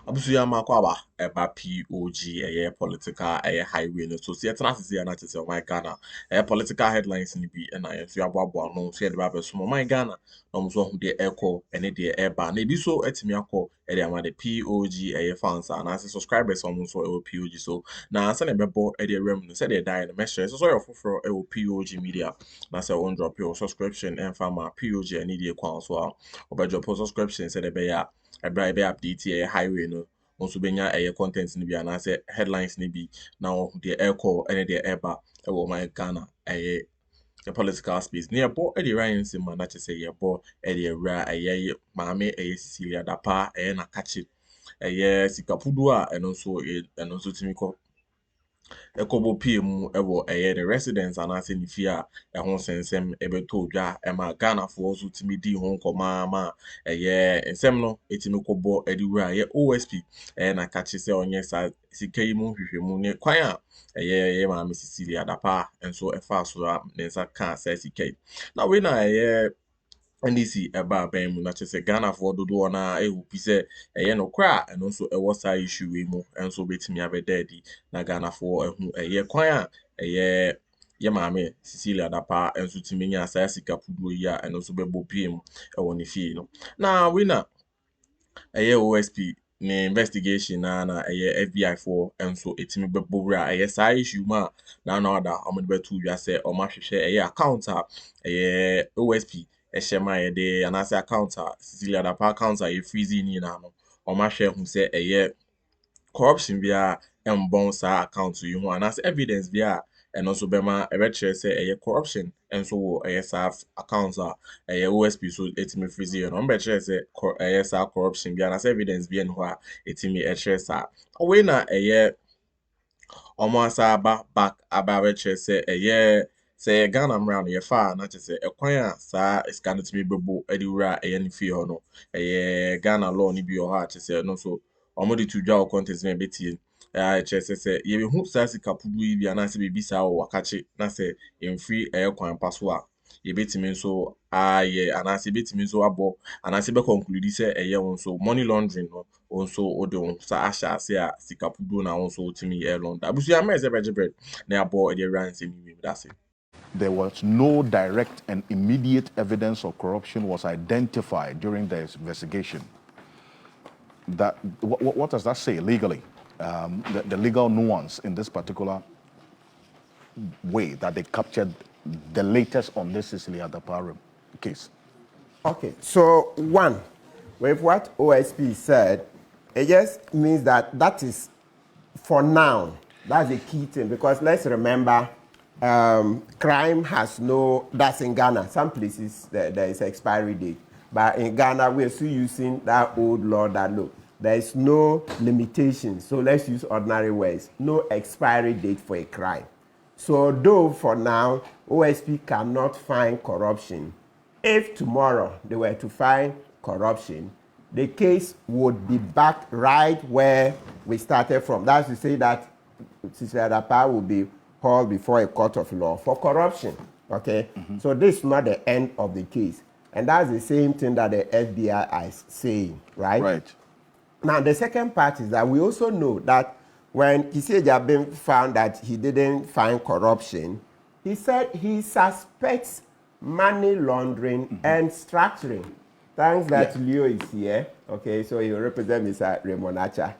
Abusuya makwaba eba POG political highway no so see tena sisi na tese my Ghana political headlines ni bi na yenso aboabo no so ye de ba beso my Ghana no mo so hu de EOCO ene de eba na bi so etimi akọ e de ama de POG fans na subscribers on so POG so na se na bebo e de rem no se de die no me share so your foforo POG Media na se on drop your subscription and farmer POG ene de kwan so a obedrop subscription se de be ya ebra ebe update highway no also benya content ni bi anase headlines ni bi na the EOCO and the eba e my Ghana the political space near bo e the Ryan Simma na say ye bo e the ra maame C.Dapaah na kachi sikapudu a eno so timi ko ekobo PM ewo the residents and as in fear ho sensem ebeto dwa ma Ghana for so timi di ho nkoma ma ensem no etimi kobo ediwura OSP na kachi se onye sa sikai mu hwehwemu ne kwan a ma C.Dapaah enso efa so a nensa ka sa sikai na we na NDC eba ben mu na chese Ghana for dodo na ehupi se no kra eno so ewo sa issue we mu enso betimi abedadi na Ghana for ehu kwan a ye maame C.Dapaah enso timi nya sa sika pudo yi a eno so bebo pm ewo ne fie no na we na OSP ne investigation na FBI for enso etimi bebo wura sa issue ma na order omede betu wi ase o ma hwehwe account a OSP eshema ye de anase account C.Dapaah account ye freeze ni na no o ma hwe hu se corruption bia embon sa account yi ho anase evidence bia and also bema ebe chere se corruption enso wo sa account OSP so etimi freeze no mbe chere se sa corruption bia anase evidence bia no a etimi chere sa we na omo asa back aba chere se say Ghana mra no ye fa na chese ekwan a sa iska no timi bebo ediwura ne fie ho no Ghana law ni bi o ha chese no so omo de to dwa content me betie chese se ye be hu sa sika pudu yi bia na se be bisa o wakache na se emfri kwan paso a ye betimi nso anase betimi nso abo anase be conclude se won so money laundering no onso ode sa asha se a sika pudu na onso otimi launder abusu am eze bread na abo e de ran se mi that's it. There was no direct and immediate evidence of corruption was identified during the investigation. That what does that say legally? The legal nuance in this particular way that they captured the latest on this C.Dapaah case. Okay, so one, with what OSP said, it just means that is for now. That's the key thing because let's remember. Crime has no, that's in Ghana. Some places there is expiry date. But in Ghana, we're still using that old law that look, there is no limitation. So let's use ordinary words. No expiry date for a crime. So though for now, OSP cannot find corruption, if tomorrow they were to find corruption, the case would be back right where we started from. That's to say that C.Dapaah will be called before a court of law for corruption. Okay? So this is not the end of the case. And that's the same thing that the FBI is saying, right? Right. Now, the second part is that we also know that when C.Dapaah found that he didn't find corruption, he said he suspects money laundering and structuring. Thanks that Leo is here. Okay, so he will represent Mr. Raymond Acha.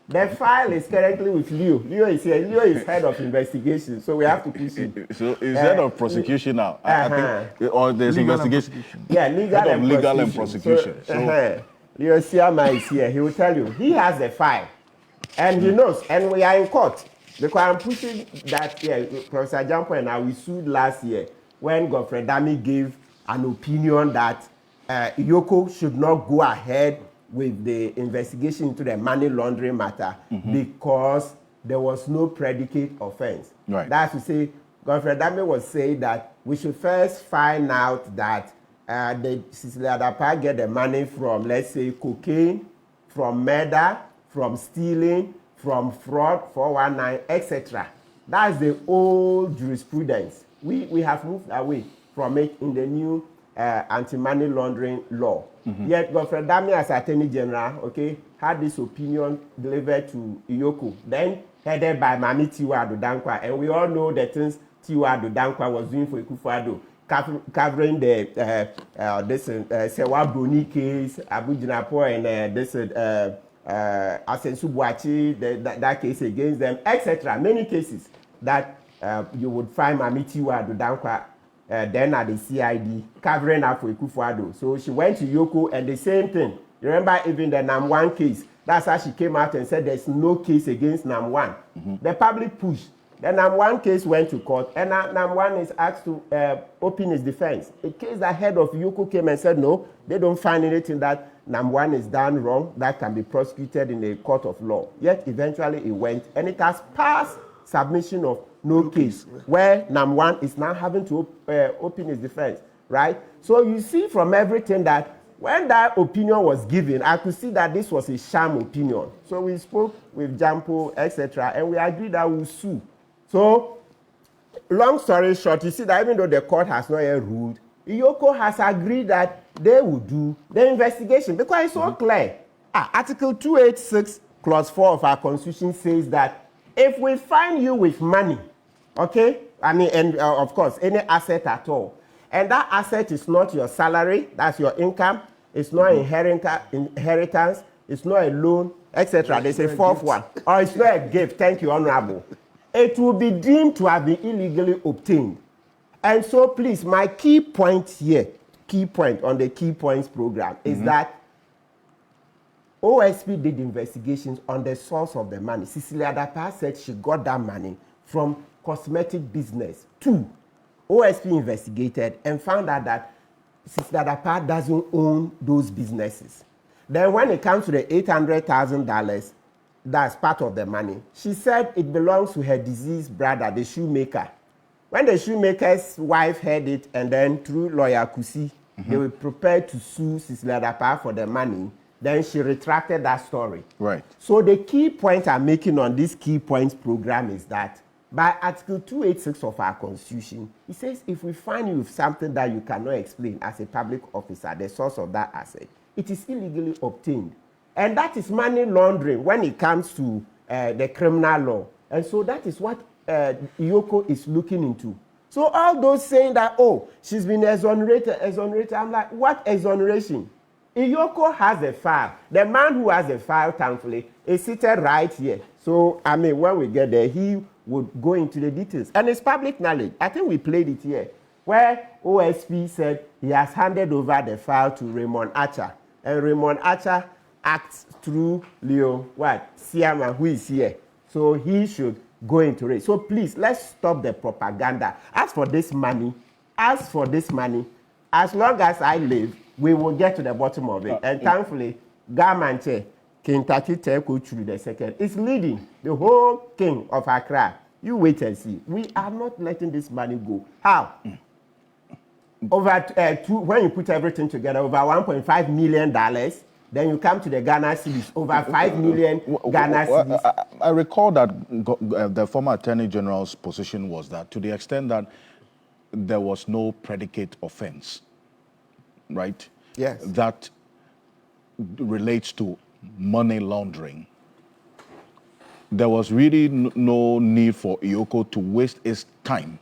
The file is currently with Leo. Leo is here. Leo is head of investigation, so we have to push him. So is head of prosecution now? I think, or there's legal investigation. Yeah, legal and prosecution. So Leo Siama is here. He will tell you. He has the file, and he knows. And we are in court because I'm pushing that. Professor Jampo and I we sued last year when Godfrey Dami gave an opinion that EOCO should not go ahead with the investigation into the money laundering matter because there was no predicate offense. Right. That's to say, Godfrey Dami was saying that we should first find out that the C.Dapaah get the money from, let's say, cocaine, from murder, from stealing, from fraud, 419, etc. That's the old jurisprudence. We have moved away from it in the new anti-money laundering law. Yet Godfrey Dami as Attorney General, okay, had this opinion delivered to EOCO, then headed by Mami Tiwa Addo Dankwa, and we all know the things Tiwa Addo Dankwa was doing for Akuffo Addo, covering the Sewa Bruni case, Abu Jinapo, and this Asensu Boachi, that case against them, etc. Many cases that you would find Mami Tiwa Addo Dankwa then at the CID covering up for Akuffo Addo. So she went to EOCO and the same thing. You remember even the NAM1 case. That's how she came out and said there's no case against NAM1. The public pushed. The NAM1 case went to court and NAM1 is asked to open his defense. A case that head of EOCO came and said no, they don't find anything that NAM1 is done wrong that can be prosecuted in the court of law. Yet eventually it went and it has passed submission of no case, where NAM1 is now having to open his defense, right? So you see from everything that when that opinion was given, I could see that this was a sham opinion. So we spoke with Jampo, etc., and we agreed that we'll sue. So, long story short, you see that even though the court has not yet ruled, EOCO has agreed that they will do the investigation because it's so clear. Article 286, Clause 4 of our Constitution says that if we find you with money, okay, I mean, and of course, any asset at all, and that asset is not your salary, that's your income, it's not inheritance, it's not a loan, etc. There's a fourth one, or it's not a gift, thank you, Honorable. It will be deemed to have been illegally obtained. And so, please, my key point here, key point on the Key Points program is that OSP did investigations on the source of the money. C.Dapaah said she got that money from cosmetic business. 2, OSP investigated and found out that C.Dapaah doesn't own those businesses. Then when it comes to the $800,000, that's part of the money, she said it belongs to her deceased brother, the shoemaker. When the shoemaker's wife heard it, and then through lawyer Kusi, they were prepared to sue C.Dapaah for the money, then she retracted that story. Right. So the key point I'm making on this Key Points program is that by Article 286 of our Constitution, it says if we find you with something that you cannot explain as a public officer, the source of that asset, it is illegally obtained. And that is money laundering when it comes to the criminal law. And so that is what EOCO is looking into. So all those saying that, oh, she's been exonerated, I'm like, what exoneration? EOCO has a file. The man who has a file, thankfully, is seated right here. So, I mean, when we get there, he would go into the details. And it's public knowledge. I think we played it here, where OSP said he has handed over the file to Raymond Archer. And Raymond Archer acts through Leo, Siama, who is here. So he should go into it. So please, let's stop the propaganda. As for this money, as long as I live, we will get to the bottom of it. And thankfully, Gamanche, Kentucky Tekochuru II, is leading the whole king of Accra. You wait and see. We are not letting this money go. How? Over when you put everything together, over $1.5 million, then you come to the Ghana cedis, over 5 million Ghana cedis. I recall that the former Attorney General's position was that to the extent that there was no predicate offense, right? Yes. That relates to money laundering. There was really no need for EOCO to waste its time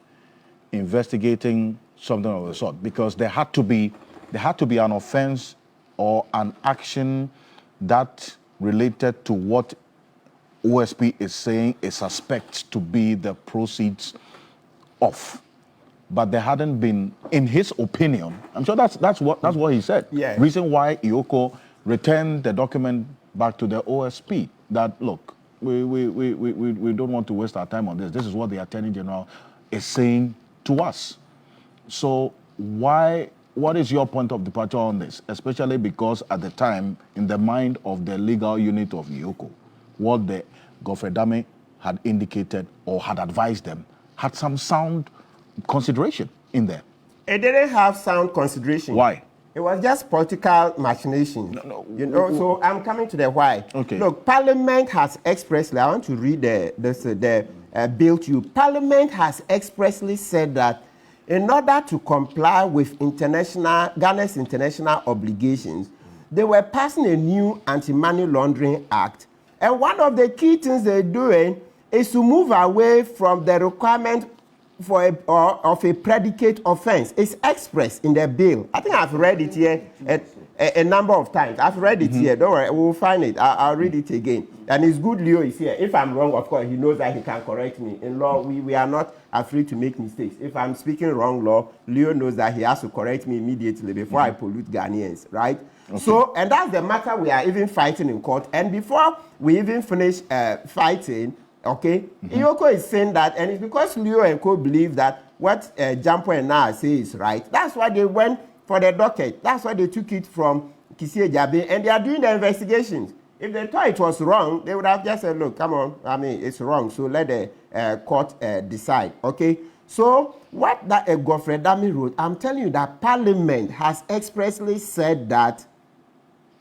investigating something of the sort, because there had to be an offense or an action that related to what OSP is saying it suspects to be the proceeds of. But there hadn't been, in his opinion, I'm sure that's what he said. Yeah. Reason why EOCO returned the document back to the OSP, that look, we don't want to waste our time on this. This is what the Attorney General is saying to us. So what is your point of departure on this? Especially because at the time, in the mind of the legal unit of EOCO, what the Godfrey Dame had indicated or had advised them had some sound consideration in there. It didn't have sound consideration. Why? It was just political machination. No. You know, so I'm coming to the why. Okay. Look, Parliament has expressly, I want to read the bill to you. Parliament has expressly said that in order to comply with Ghana's international obligations, they were passing a new anti-money laundering act. And one of the key things they're doing is to move away from the requirement for of a predicate offense. It's expressed in the bill. I think I've read it here a number of times. I've read it here. Don't worry, we'll find it. I'll read it again. And it's good Leo is here. If I'm wrong, of course, he knows that he can correct me. In law, we are not afraid to make mistakes. If I'm speaking wrong law, Leo knows that he has to correct me immediately before I pollute Ghanaians, right? Okay. So, and that's the matter we are even fighting in court. And before we even finish fighting, okay, EOCO is saying that, and it's because Leo and Co believe that what Jampo and Na say is right. That's why they went for the docket. That's why they took it from Kisie Jabe, and they are doing the investigations. If they thought it was wrong, they would have just said, look, come on, I mean, it's wrong, so let the court decide, okay? So what that Godfrey Dami wrote, I'm telling you that Parliament has expressly said that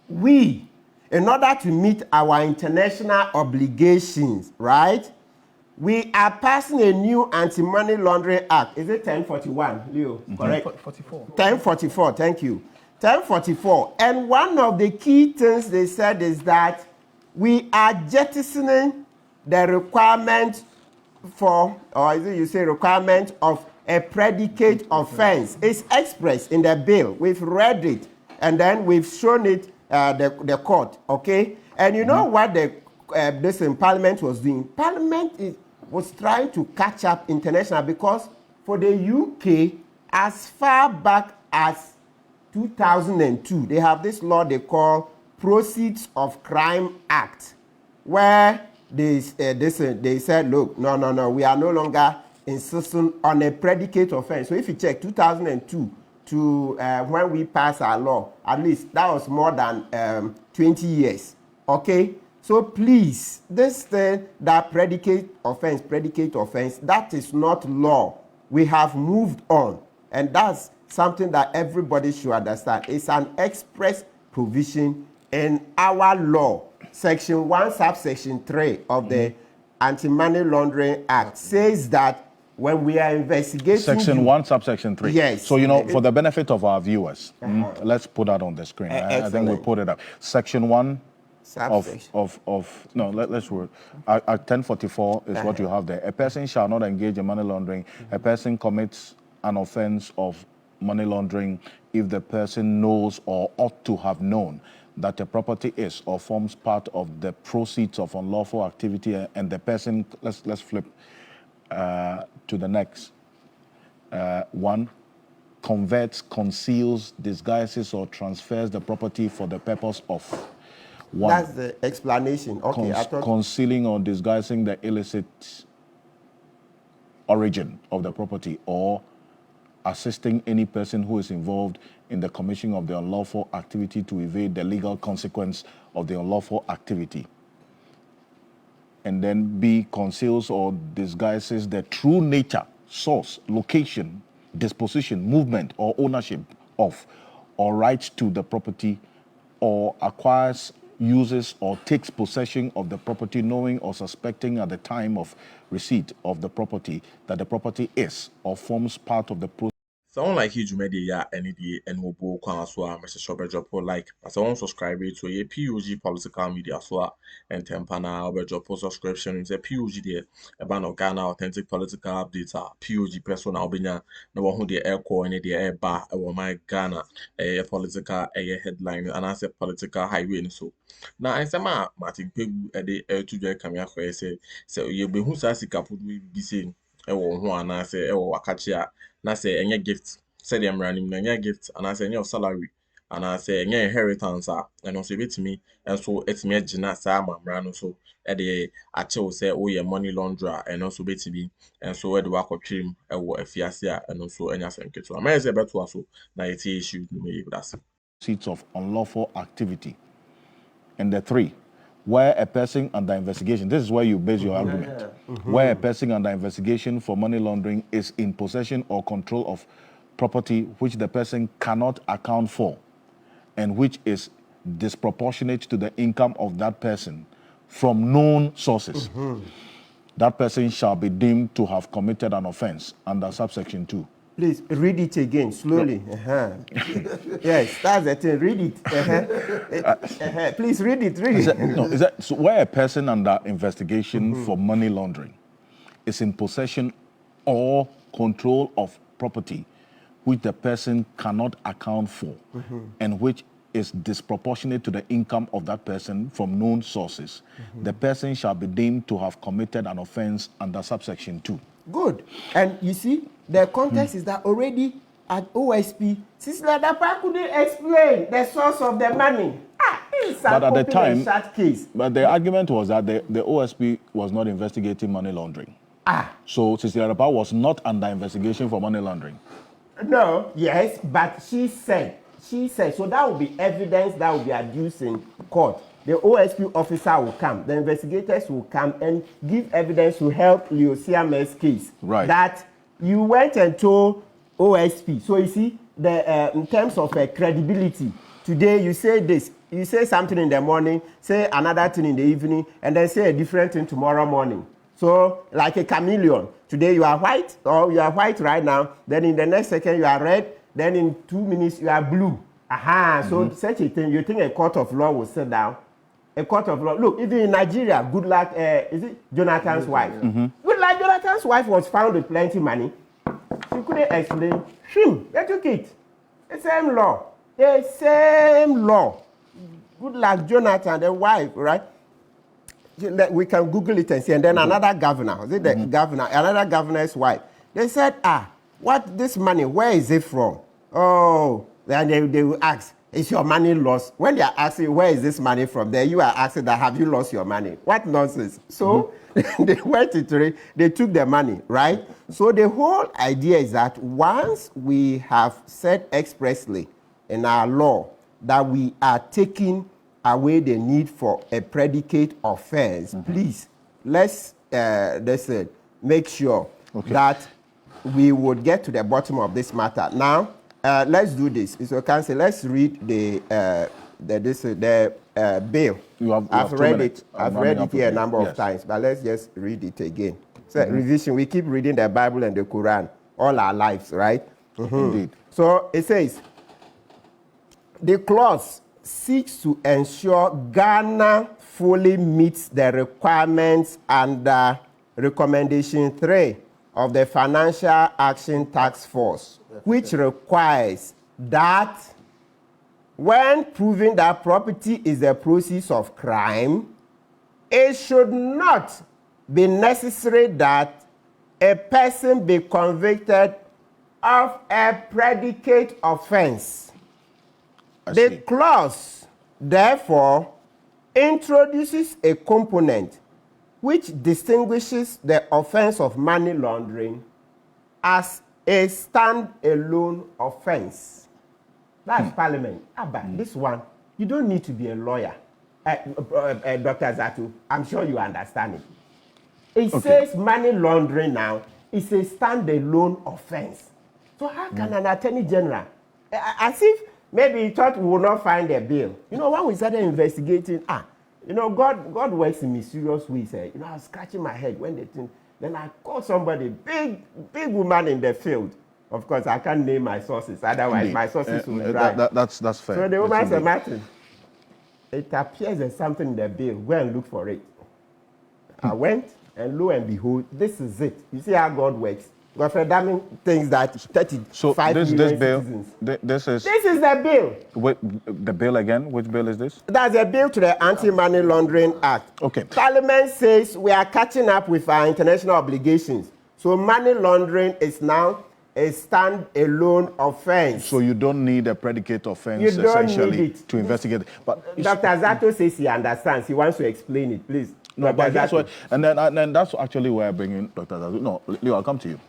we, in order to meet our international obligations, right, we are passing a new anti-money laundering act. Is it 1041, Leo? Correct? 1044. 1044, thank you. 1044. And one of the key things they said is that we are jettisoning the requirement for, or is it you say requirement of a predicate offense. It's expressed in the bill. We've read it, and then we've shown it the court, okay? And you know what this in Parliament was doing? Parliament was trying to catch up international, because for the UK, as far back as 2002, they have this law they call Proceeds of Crime Act, where they said, look, no, we are no longer insisting on a predicate offense. So if you check 2002 to when we passed our law, at least that was more than 20 years, okay? So please, this thing, that predicate offense, that is not law. We have moved on, and that's something that everybody should understand. It's an express provision in our law. Section 1, subsection 3 of the Anti-Money Laundering Act says that when we are investigating... Section 1, subsection 3. Yes. So, you know, for the benefit of our viewers, let's put that on the screen. I think we'll put it up. Section 1 let's work. At 1044 is what you have there. A person shall not engage in money laundering. A person commits an offense of money laundering if the person knows or ought to have known that a property is or forms part of the proceeds of unlawful activity, and the person, let's flip to the next one, converts, conceals, disguises, or transfers the property for the purpose of one. That's the explanation. Okay, concealing or disguising the illicit origin of the property, or assisting any person who is involved in the commission of the unlawful activity to evade the legal consequence of the unlawful activity. And then B, conceals or disguises the true nature, source, location, disposition, movement, or ownership of, or rights to the property, or acquires, uses, or takes possession of the property knowing or suspecting at the time of receipt of the property that the property is or forms part of the Someone like POG Media any day and mobile kwan so a message shop drop like as I subscribe to a POG political media so and tempana drop subscription is a POG there about no Ghana authentic political updates POG person obenya na wo hu the EOCO any the eba e my Ghana political headline and as a political highway so na I say Martin Pegu e to join kamia ko say ye be hu sa sika podu bi say e wo ho ana say e wo wakachi a na say enye gift said the running na gift and I say your salary and I say enye inheritance and also bit me and so it's me agina sa mamra so e dey ache say oh ye money launderer and also bit me and so we dey work twim e wo afiase a and also enya senketo am say beto so na it issue me that's seats of unlawful activity. And the 3, where a person under investigation, this is where you base your argument, where a person under investigation for money laundering is in possession or control of property which the person cannot account for and which is disproportionate to the income of that person from known sources. That person shall be deemed to have committed an offense under subsection 2. Please read it again slowly. Yes, that's the thing. Read it. Please read it. Read it. Is that so where a person under investigation for money laundering is in possession or control of property which the person cannot account for and which is disproportionate to the income of that person from known sources, the person shall be deemed to have committed an offense under subsection 2. Good. And you see, the context is that already at OSP, C.Dapaah couldn't explain the source of the money. This is But at the time, short case. but the argument was that the OSP was not investigating money laundering. So C.Dapaah was not under investigation for money laundering. No, yes, but she said, so that will be evidence that will be adduced in court. The OSP officer will come, the investigators will come and give evidence to help Leosiame's case. Right. That you went and told OSP. So you see, in terms of credibility, today you say this, you say something in the morning, say another thing in the evening, and then say a different thing tomorrow morning. So like a chameleon, today you are white, or you are white right now, then in the next second you are red, then in 2 minutes you are blue. So such a thing, you think a court of law will sit down? A court of law. Look, even in Nigeria, Goodluck, is it Jonathan's wife? Goodluck Jonathan's wife was found with plenty money. She couldn't explain. They took it. The same law. The same law. Goodluck Jonathan, the wife, right? We can Google it and see. And then another governor, was it the governor, another governor's wife. They said, what this money, where is it from? Oh, then they will ask, is your money lost? When they are asking, where is this money from? Then you are asking that, have you lost your money? What nonsense. So they went into it, they took the money, right? So the whole idea is that once we have said expressly in our law that we are taking away the need for a predicate offense, please, let's make sure that we would get to the bottom of this matter. Now, let's do this. So, Council, let's read the bill. I've read it. I've read it here a number of times, but let's just read it again. So, revision. We keep reading the Bible and the Quran all our lives, right? Indeed. So it says, the clause seeks to ensure Ghana fully meets the requirements under Recommendation 3 of the Financial Action Task Force, which requires that when proving that property is the proceeds of crime, it should not be necessary that a person be convicted of a predicate offense. The clause, therefore, introduces a component which distinguishes the offense of money laundering as a stand-alone offense. That's Parliament. This one, you don't need to be a lawyer. Dr. Zato, I'm sure you understand it. It says money laundering now is a stand-alone offense. So how can an attorney general, as if maybe he thought we would not find a bill. You know, when we started investigating, God works in mysterious ways. I was scratching my head when they think. Then I called somebody, big woman in the field. Of course, I can't name my sources. Otherwise, my sources will dry. That's fair. So the woman said, Martin, it appears there's something in the bill. Go and look for it. I went, and lo and behold, this is it. You see how God works. Godfrey Daming thinks that 35 million citizens. This is the bill. Wait, the bill again? Which bill is this? That's a bill to the Anti-Money Laundering Act. Parliament says we are catching up with our international obligations. So money laundering is now a stand-alone offense. So you don't need a predicate offense essentially to investigate. But Dr. Zato says he understands. He wants to explain it, please. No, but that's what, and then that's actually where I bring in Dr. Zato. No, Leo, I'll come to you.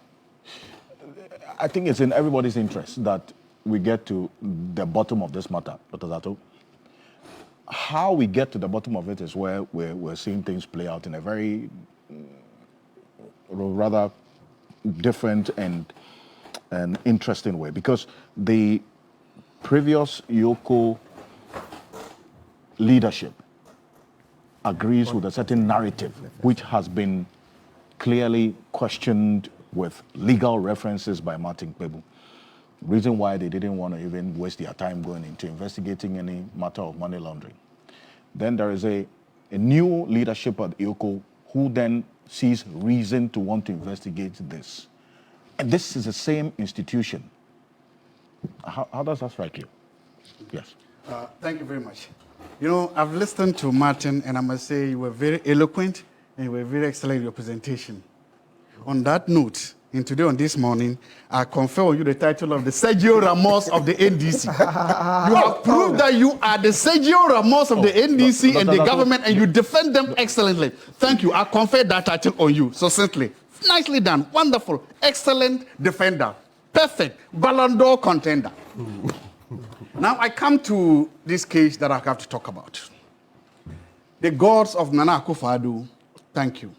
I think it's in everybody's interest that we get to the bottom of this matter, Dr. Zato. How we get to the bottom of it is where we're seeing things play out in a very rather different and interesting way, because the previous EOCO leadership agrees with a certain narrative which has been clearly questioned with legal references by Martin Kpebu. Reason why they didn't want to even waste their time going into investigating any matter of money laundering. Then there is a new leadership at EOCO who then sees reason to want to investigate this. And this is the same institution. How does that strike you? Yes. Thank you very much. You know, I've listened to Martin, and I must say you were very eloquent and you were very excellent in your presentation. On that note, and today on this morning, I confer on you the title of the Sergio Ramos of the NDC. You have proved that you are the Sergio Ramos of the NDC and the government, and you defend them excellently. Thank you. I confer that title on you succinctly. Nicely done. Wonderful. Excellent defender. Perfect. Ballon d'Or contender. Now I come to this case that I have to talk about. The gods of Nana Akuffo, thank you.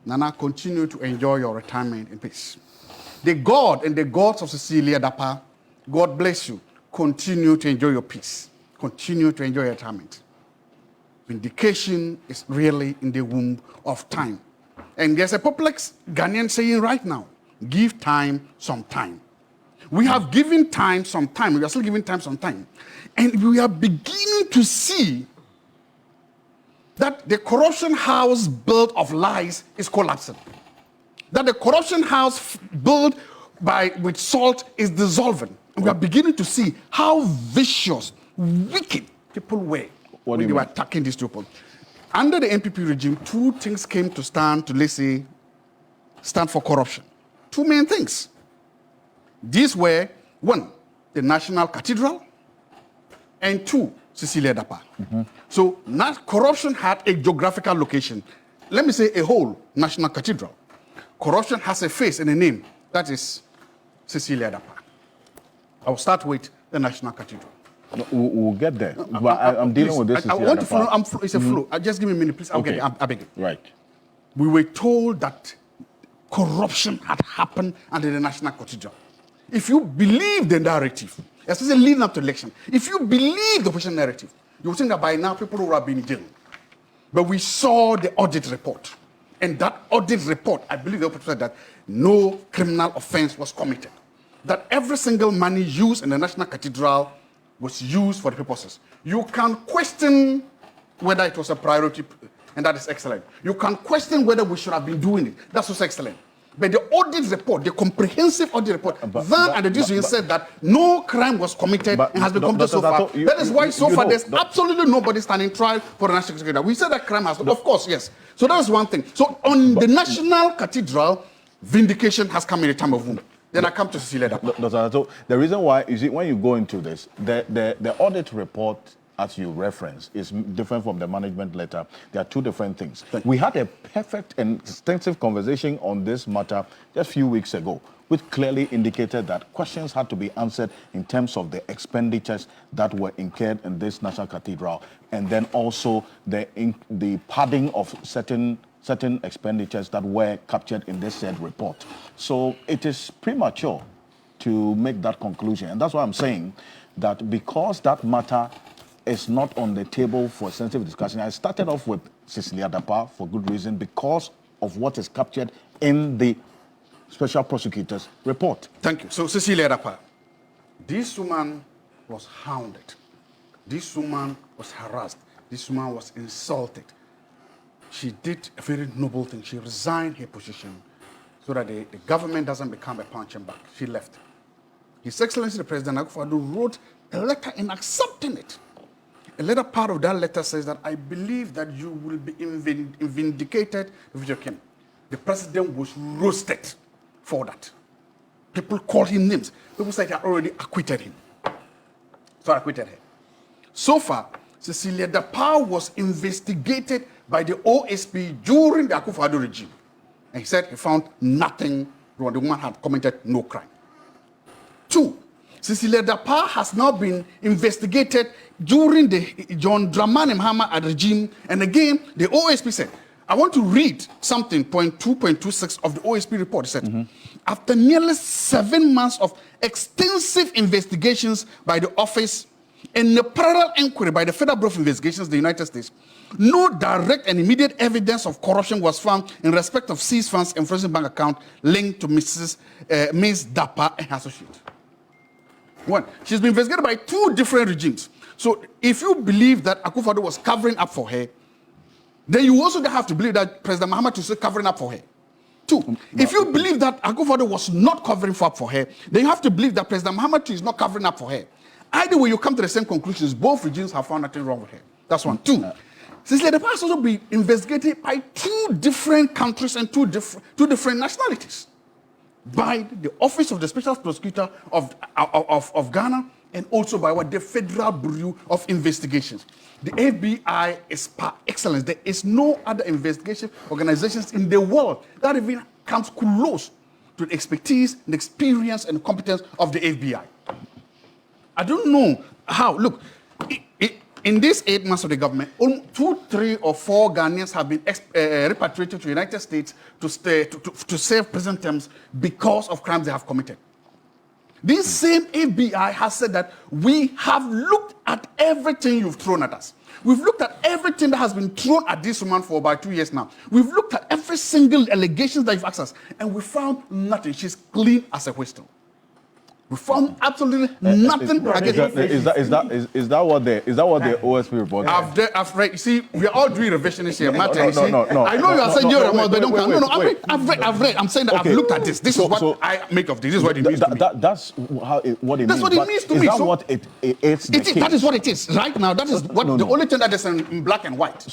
Nana, continue to enjoy your retirement in peace. The God and the gods of C.Dapaah, God bless you. Continue to enjoy your peace. Continue to enjoy your retirement. Vindication is really in the womb of time. And there's a popular Ghanaian saying right now, give time some time. We have given time some time. We are still giving time some time. And we are beginning to see that the corruption house built of lies is collapsing. That the corruption house built with salt is dissolving. And we are beginning to see how vicious, wicked people were when they were attacking these people. Under the NPP regime, two things came to stand to, let's say, stand for corruption. Two main things. These were, one, the National Cathedral, and two, C.Dapaah. So corruption had a geographical location. Let me say a whole National Cathedral. Corruption has a face and a name. That is C.Dapaah. I will start with the National Cathedral. No, we'll get there. But I'm dealing with this. I want to follow. It's a flow. Just give me a minute, please. I'll get there. I beg you. Right. We were told that corruption had happened under the National Cathedral. If you believe the narrative, especially leading up to election, if you believe the opposition narrative, you would think that by now people would have been in jail. But we saw the audit report. And that audit report, I believe the opposition said that no criminal offense was committed. That every single money used in the National Cathedral was used for the purposes. You can question whether it was a priority, and that is excellent. You can question whether we should have been doing it. That's also excellent. But the audit report, the comprehensive audit report, and the decision said that no crime was committed and has been committed so far. That is why so far there's absolutely nobody standing trial for the National Cathedral. We said that crime has, of course, yes. So that is one thing. So on the National Cathedral, vindication has come in a time of womb. Then I come to C.Dapaah. So the reason why is it when you go into this, the audit report, as you reference, is different from the management letter. There are two different things. We had a perfect and extensive conversation on this matter just a few weeks ago, which clearly indicated that questions had to be answered in terms of the expenditures that were incurred in this National Cathedral, and then also the padding of certain expenditures that were captured in this said report. So it is premature to make that conclusion. And that's why I'm saying that because that matter is not on the table for sensitive discussion, I started off with C.Dapaah for good reason, because of what is captured in the Special Prosecutor's report. Thank you. So C.Dapaah, this woman was hounded. This woman was harassed. This woman was insulted. She did a very noble thing. She resigned her position so that the government doesn't become a punching bag. She left. His Excellency the President Akuffo wrote a letter in accepting it. A later part of that letter says that I believe that you will be vindicated if you came. The president was roasted for that. People called him names. People said they had already acquitted him. So I acquitted her. So far, C.Dapaah was investigated by the OSP during the Akuffo regime. And he said he found nothing wrong. The woman had committed no crime. Two, C.Dapaah has now been investigated during the John Dramani Mahama regime. And again, the OSP said, I want to read something, point 2.26 of the OSP report. It said, after nearly 7 months of extensive investigations by the office, In the parallel inquiry by the Federal Bureau of Investigations of the United States, no direct and immediate evidence of corruption was found in respect of seized funds and frozen bank account linked to Ms. Dapaah and her associates. One, she's been investigated by 2 different regimes. So if you believe that Akuffo was covering up for her, then you also have to believe that President Mahama is covering up for her. 2, if you believe that Akuffo was not covering up for her, then you have to believe that President Mahama is not covering up for her. Either way, you come to the same conclusions. Both regimes have found nothing wrong with her. That's 1. 2, C.Dapaah has also been investigated by 2 different countries and two different nationalities. By the Office of the Special Prosecutor of Ghana and also by the Federal Bureau of Investigations. The FBI is par excellence. There is no other investigation organizations in the world that even comes close to the expertise, the experience, and competence of the FBI. I don't know how. Look, in these 8 months of the government, 2, 3, or 4 Ghanaians have been repatriated to the United States to serve prison terms because of crimes they have committed. This same FBI has said that we have looked at everything you've thrown at us. We've looked at everything that has been thrown at this woman for about 2 years now. We've looked at every single allegation that you've asked us, and we found nothing. She's clean as a whistle. We found absolutely nothing against her. Is that what the OSP reported? I've read. You see, we are all doing revisions here, Martin. No. I know you are saying you're a but don't come. No. I've read. I'm saying that I've looked at this. This is what I make of this. This is what it means to me. That's what it means. That's what it means to me. Is that what it is? That is what it is right now. That is what the only thing that is in black and white.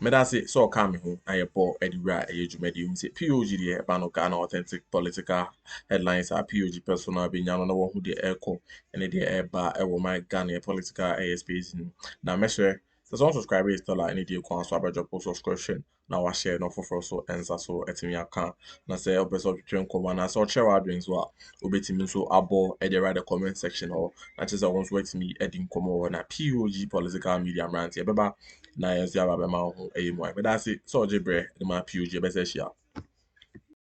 Medasi so come home I bought Edira Medium say POG the Bano Ghana authentic political headlines are POG personal being no one who the EOCO and the air bar my Ghana political ASPs now measure so some subscribers tell any day can so about post subscription now I share no for so answer so etimi aka na say obeso twetwen koma na so share our doings so obetimi so abo e dey write the comment section or na just want to wait me edin komo na POG political media rant e beba na yes ya ba ma ho e mo but that's it so jebre the ma POG be say share